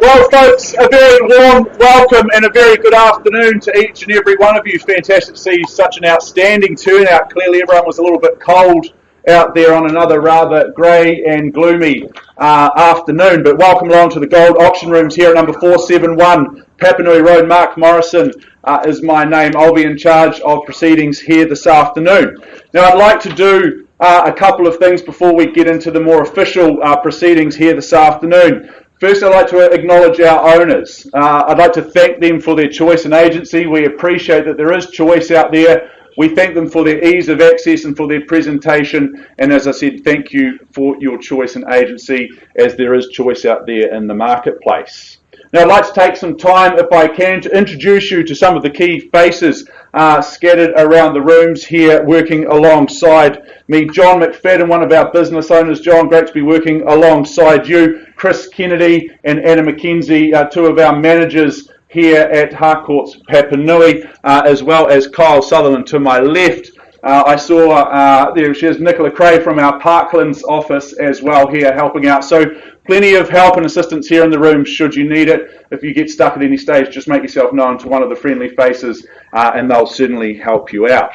Well, folks, a very warm welcome and a very good afternoon to each and every one of you. Fantastic to see such an outstanding turnout. Clearly, everyone was a little bit cold out there on another rather grey and gloomy afternoon. But welcome along to the Gold Auction Rooms here at number 471 Papanui Road. Mark Morrison is my name. I'll be in charge of proceedings here this afternoon. Now, I'd like to do a couple of things before we get into the more official proceedings here this afternoon. First, I'd like to acknowledge our owners. I'd like to thank them for their choice and agency. We appreciate that there is choice out there. We thank them for their ease of access and for their presentation. And as I said, thank you for your choice and agency, as there is choice out there in the marketplace. Now, I'd like to take some time, if I can, to introduce you to some of the key faces scattered around the rooms here working alongside me. John McFadden, one of our business owners. John, great to be working alongside you. Chris Kennedy and Anna McKenzie, two of our managers here at Harcourts Papanui, as well as Kyle Sutherland to my left. I saw there she is, Nicola Cray from our Parklands office as well here helping out. So plenty of help and assistance here in the room should you need it. If you get stuck at any stage, just make yourself known to one of the friendly faces and they'll certainly help you out.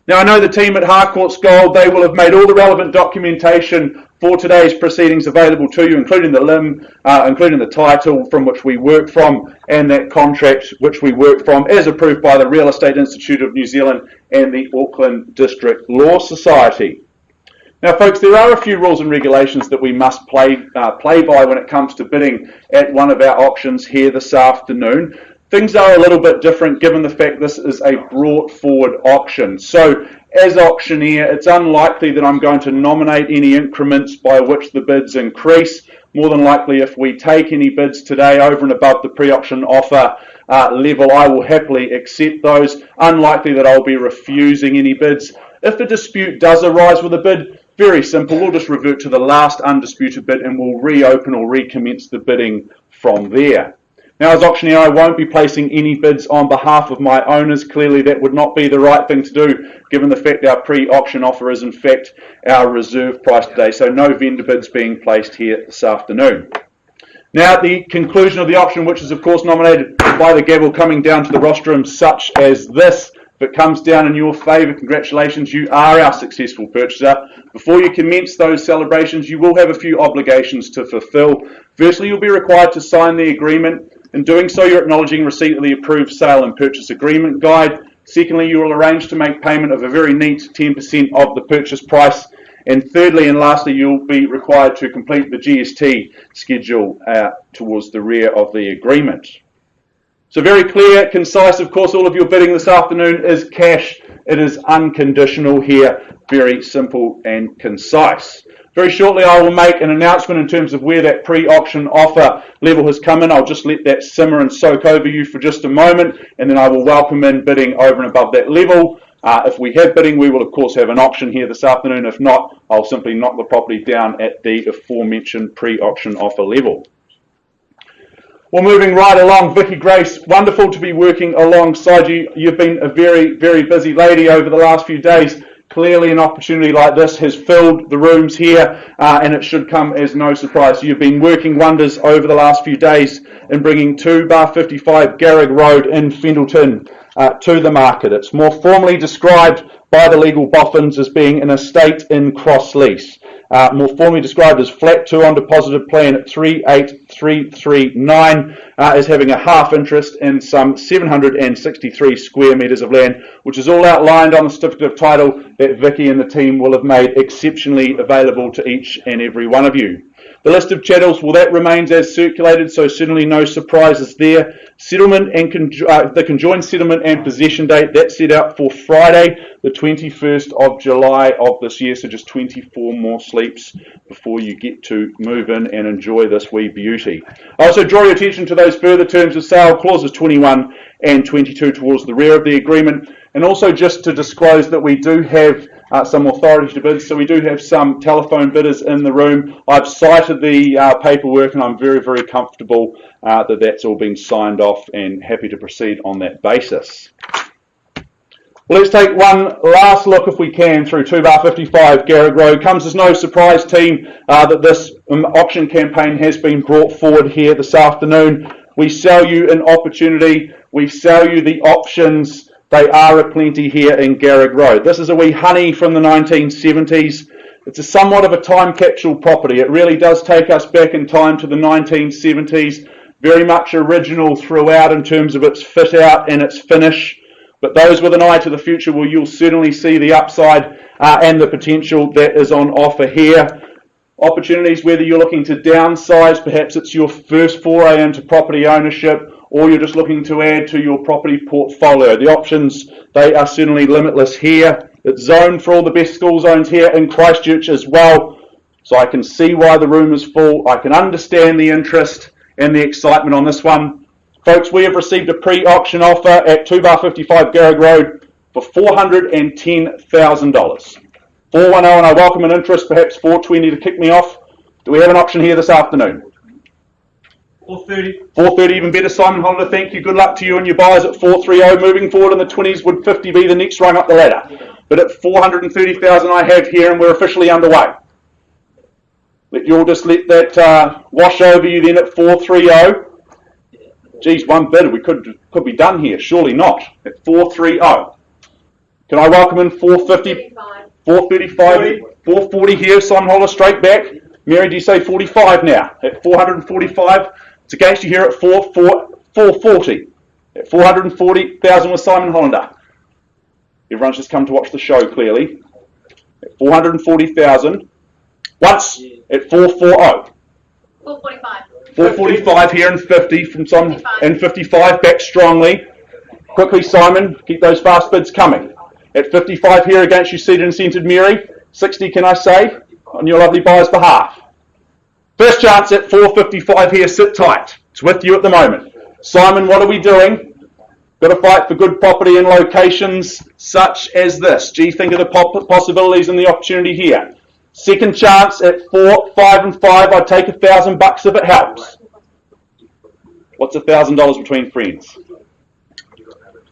Now, I know the team at Harcourts Gold, they will have made all the relevant documentation for today's proceedings available to you, including the LIM, including the title from which we work from, and that contract which we work from, as approved by the Real Estate Institute of New Zealand and the Auckland District Law Society. Now, folks, there are a few rules and regulations that we must play by when it comes to bidding at one of our auctions here this afternoon. Things are a little bit different given the fact this is a brought forward auction. So as auctioneer, it's unlikely that I'm going to nominate any increments by which the bids increase. More than likely, if we take any bids today over and above the pre-auction offer level, I will happily accept those. Unlikely that I'll be refusing any bids. If a dispute does arise with a bid, very simple, we'll just revert to the last undisputed bid and we'll reopen or recommence the bidding from there. Now, as auctioneer, I won't be placing any bids on behalf of my owners. Clearly, that would not be the right thing to do, given the fact our pre-auction offer is, in fact, our reserve price today. So no vendor bids being placed here this afternoon. Now, at the conclusion of the auction, which is, of course, nominated by the gavel coming down to the rostrum such as this, if it comes down in your favour, congratulations, you are our successful purchaser. Before you commence those celebrations, you will have a few obligations to fulfil. Firstly, you'll be required to sign the agreement. In doing so, you're acknowledging receipt of the approved sale and purchase agreement guide. Secondly, you will arrange to make payment of a very neat 10% of the purchase price. And thirdly and lastly, you'll be required to complete the GST schedule towards the rear of the agreement. So very clear, concise. Of course, all of your bidding this afternoon is cash. It is unconditional here. Very simple and concise. Very shortly, I will make an announcement in terms of where that pre-auction offer level has come in. I'll just let that simmer and soak over you for just a moment, and then I will welcome in bidding over and above that level. If we have bidding, we will, of course, have an auction here this afternoon. If not, I'll simply knock the property down at the aforementioned pre-auction offer level. Well, moving right along, Vicky Grace, wonderful to be working alongside you. You've been a very, very busy lady over the last few days. Clearly, an opportunity like this has filled the rooms here, and it should come as no surprise. You've been working wonders over the last few days in bringing 2 Bar 55 Garrick Road in Fendleton to the market. It's more formally described by the legal boffins as being an estate in cross lease. More formally described as flat 2 on deposited plan at 38339, as having a half interest in some 763 square metres of land, which is all outlined on the certificate of title that Vicky and the team will have made exceptionally available to each and every one of you. The list of chattels, well, that remains as circulated, so certainly no surprises there. Settlement and the conjoined settlement and possession date, that's set out for Friday, the 21st of July of this year, so just 24 more sleeps before you get to move in and enjoy this wee beauty. I also draw your attention to those further terms of sale, clauses 21 and 22 towards the rear of the agreement, and also just to disclose that we do have some authority to bid, so we do have some telephone bidders in the room. I've cited the paperwork and I'm very, very comfortable that that's all been signed off and happy to proceed on that basis. Well, let's take one last look, if we can, through 2 55 Garrick Road. Comes as no surprise, team, that this auction campaign has been brought forward here this afternoon. We sell you an opportunity. We sell you the options. They are aplenty here in Garrick Road. This is a wee honey from the 1970s. It's a somewhat of a time capsule property. It really does take us back in time to the 1970s. Very much original throughout in terms of its fit out and its finish. But those with an eye to the future, well, you'll certainly see the upside and the potential that is on offer here. Opportunities, whether you're looking to downsize, perhaps it's your first foray into property ownership, or you're just looking to add to your property portfolio. The options, they are certainly limitless here. It's zoned for all the best school zones here in Christchurch as well. So I can see why the room is full. I can understand the interest and the excitement on this one. Folks, we have received a pre-auction offer at 2 55 Garrick Road for $410,000. 410, and I welcome an interest, perhaps 420 to kick me off. Do we have an option here this afternoon? 430. 430, even better. Simon Hollander, thank you. Good luck to you and your buyers at 430. Moving forward in the 20s, would 50 be the next rung up the ladder? But at 430,000 I have here, and we're officially underway. You'll just let that wash over you then at 430. Geez, one bid, we could be done here. Surely not. At 430. Can I welcome in 450? 435. 440 here. Simon Holler straight back. Mary, do you say 45 now? At 445. It's against you here at 440. At 440,000 with Simon Hollander. Everyone's just come to watch the show, clearly. At 440,000. Once at 440. 445. 445 here and 50 from Simon, 55. And 55 back strongly. Quickly, Simon, keep those fast bids coming. At 55 here against you, seated and centred, Mary. 60, can I say, on your lovely buyer's behalf. First chance at 455 here, sit tight. It's with you at the moment. Simon, what are we doing? Got to fight for good property in locations such as this. Gee, think of the possibilities and the opportunity here. Second chance at 4, 5 and 5. I'd take $1,000 if it helps. What's $1,000 between friends?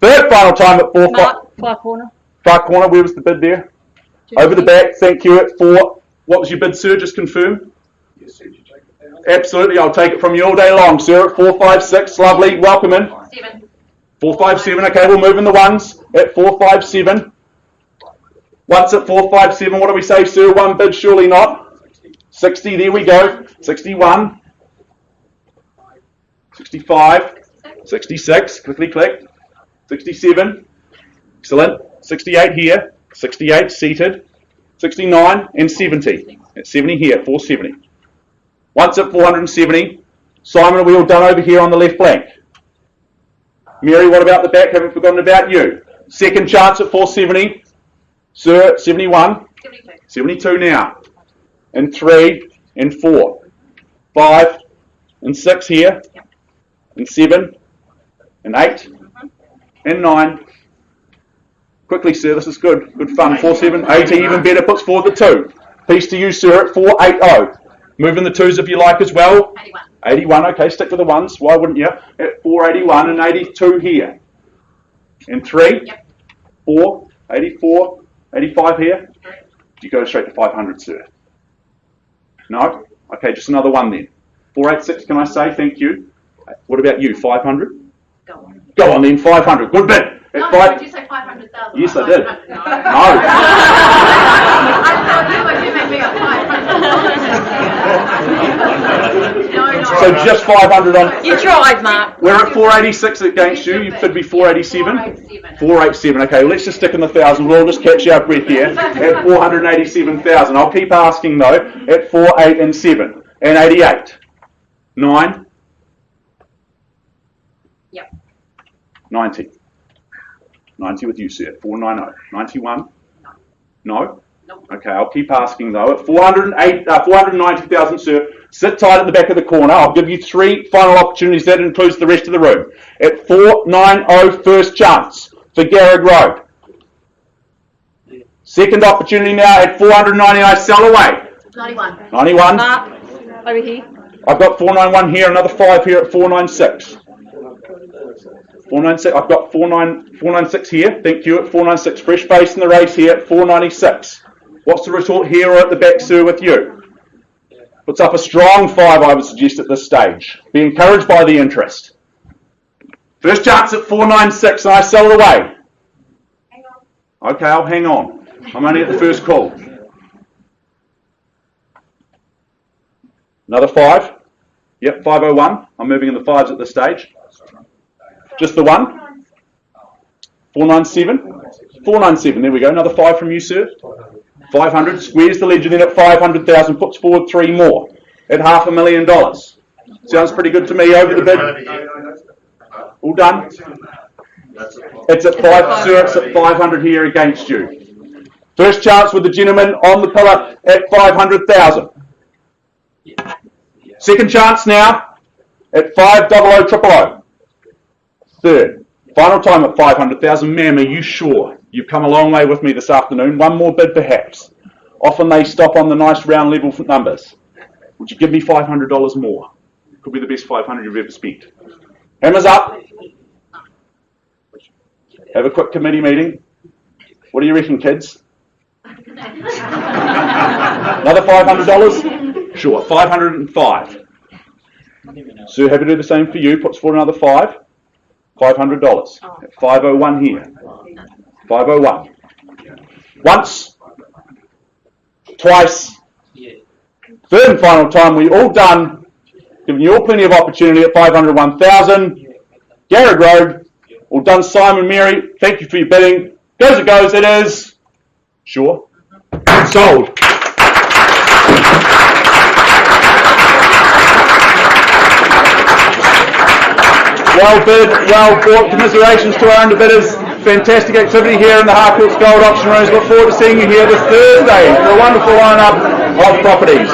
Third final time at 4, 5. Far corner. Far corner, where was the bid there? Over the back, thank you, at 4. What was your bid, sir? Just confirm. Absolutely, I'll take it from you all day long, sir. At 456, lovely. Welcome in. 7. 457, okay, we'll move in the ones at 457. Once at 457, what do we say, sir? One bid, surely not. 60, there we go. 61. 65. 66, quickly click. 67. Excellent. 68 here. 68 seated. 69 and 70. At 70 here, 470. Once at 470. Simon, are we all done over here on the left flank? Mary, what about the back? Haven't forgotten about you. Second chance at 470. Sir, 71. 72. 72 now. And 3 and 4. 5 and 6 here. Yep. And 7 and 8 and 9. Quickly, sir, this is good. Good fun. 47, 80, even better. Puts forward the 2. Peace to you, sir, at 480. Moving the 2s if you like as well. 81. 81, okay, stick with the 1s. Why wouldn't you? At 481 and 82 here. And 3, Yep. 4, 84, 85 here. Do you go straight to 500, sir? No? Okay, just another one then. 486, can I say? Thank you. What about you? 500? Go on. Go on then, 500. Good bid. At No, 5... did you say 500,000? Yes, I did. No. No. I thought you were giving me a 500. No. So just 500 on... You tried, Mark. We're at 486 against you. You could be 487. 487. 487. Okay, let's just stick in the 1,000. We'll all just catch our breath here. At 487,000. I'll keep asking though. At 4, 8 and 7. And 88. 9. Yep. 90. 90 with you, sir. 490. 91. No? Nope. Okay, I'll keep asking though. At 490,000, sir. Sit tight at the back of the corner. I'll give you 3 final opportunities. That includes the rest of the room. At 490, first chance for Garrick Road. Second opportunity now at 490. I sell away. 91. 91. Mark, over here. I've got 491 here. Another 5 here at 496. 496. I've got 496 here. Thank you. At 496. Fresh face in the race here at 496. What's the result here or at the back, sir, with you? Puts up a strong 5, I would suggest, at this stage. Be encouraged by the interest. First chance at 496, and I sell it away. Hang on. Okay, I'll hang on. I'm only at the first call. Another 5. Yep, 501. I'm moving in the 5s at this stage. Just the one. 497. 497. There we go. Another 5 from you, sir. 500. Squares the ledger then at 500,000. Puts forward 3 more at $500,000. Sounds pretty good to me. Over the bid. All done. It's at 5, sir. It's at 500 here against you. First chance with the gentleman on the pillar at 500,000. Second chance now at 500,000. Third. Final time at 500,000. Ma'am, are you sure? You've come a long way with me this afternoon. One more bid perhaps. Often they stop on the nice round level numbers. Would you give me $500 more? Could be the best 500 you've ever spent. Hammers up. Have a quick committee meeting. What do you reckon, kids? Another $500? Sure, 505. Sir, happy to do the same for you. Puts forward another 5. $500. At 501 here. 501. Once. Twice. Third and final time. We all done. Giving you all plenty of opportunity at 501,000. Garrett Road. All done. Simon, Mary. Thank you for your bidding. Goes it goes. It is. Sure. Sold. Well bid, well bought. Commiserations to our underbidders. Fantastic activity here in the Harcourts Gold Auction Rooms. Look forward to seeing you here this Thursday for a wonderful lineup of properties.